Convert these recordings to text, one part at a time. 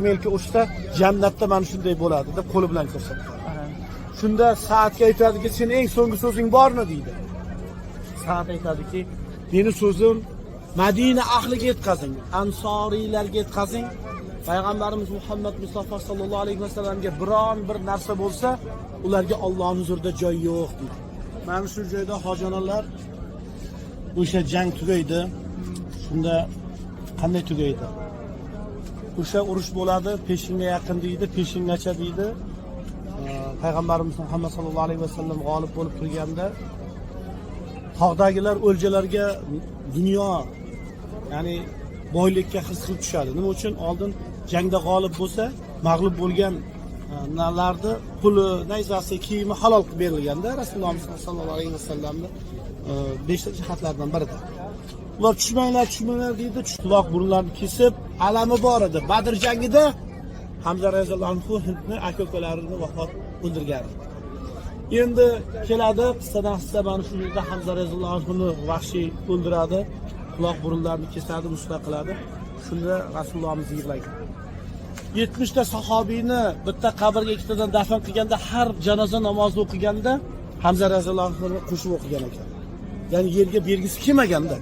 Melke usta jannatda mana shunday bo'ladi deb qo'li bilan ko'rsatdi. Shunda Saatga aytadiki, "Sen eng so'nggi so'zing bormi?" deydi. Saat aytadiki, "Meni so'zim Madina ahliga yetkazing, ansoriylarga yetkazing. Payg'ambarimiz Muhammad Mustafa sallallohu alayhi vasallamga biron bir narsa bo'lsa, ularga Allohning huzurida joy yo'q" deydi. Mana shu joyda hojonalar o'sha jang tugaydi. Shunda qanday tugaydi? O'sha urush bo'ladi, peshinga yaqin deydi, peshingacha deydi. Payg'ambarimiz Muhammad sallallohu alayhi vasallam g'olib bo'lib turganda tog'dagilar o'ljalarga dunyo, ya'ni boylikka his qilib tushadi. Nima uchun? Oldin jangda g'olib bo'lsa, mag'lub bo'lgan nalarni puli, nayzasi, kiyimi halol qilib berilganda Rasululloh sallallohu alayhi vasallamning 5 jihatlardan birida. Ular tushmanglar deydi, quloq burunlarini kesib, alami bor edi. Badr jangida Hamza roziyallohu anhu Hindni aka-ukalarini vafot o'ldirgan. Endi keladi, qissadan hissa mana shu yerda Hamza roziyallohu anhuni vahshiy o'ldiradi, quloq burunlarini kesadi, musla qiladi. Shunda Rasulullohimiz yig'laydi. 70 ta sahobiyni bitta qabrga ikkitadan dafn qilganda, har janoza namozi o'qiganda Hamza roziyallohu anhuni qo'shib o'qigan ekan. Ya'ni yerga bergisi kelmaganda,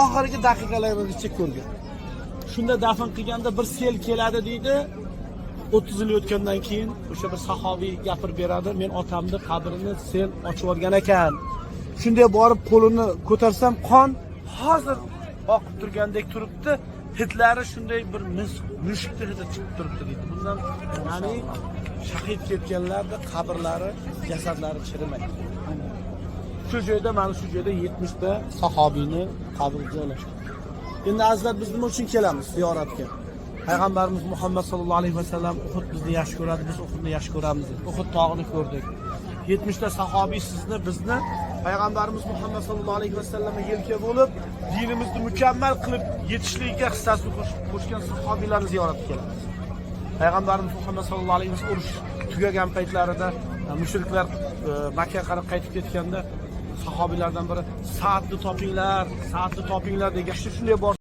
oxirgi daqiqalargacha ko'rgan. Shunda dafn qilganda bir sel keladi deydi. 30 yil o'tgandan keyin o'sha bir sahobiy gapirib beradi, "Men otamni qabrini sel ochib olgan ekan. Shunday borib qo'lini ko'tarsam qon hozir oqib turgandek turibdi. Hidlari shunday bir mushukni hidi chiqib turibdi" deydi. Bundan ya'ni shahid ketganlarning qabrlari, jasadlari chirimaydi. Shu joyda, mana shu joyda 70 ta sahobiyni qabri joylashgan. Endi azizlar, biz nima uchun kelamiz ziyoratga? Payg'ambarimiz Muhammad sallallohu alayhi vasallam Uhud bizni yaxshi ko'radi, biz Uhudni yaxshi ko'ramiz. Uhud tog'ini ko'rdik. 70 ta sahobiy bizni Payg'ambarimiz Muhammad sallallohu alayhi vasallamga yelka bo'lib, dinimizni mukammal qilib yetishligiga hissasini qo'shgan sahobiylarni ziyoratga kelamiz. Payg'ambarimiz Muhammad sallallohu alayhi vasallam urush tugagan paytlarida mushriklar Makka qarab qaytib ketganda sahobiylardan biri "Saatni topinglar" degan shunday bor.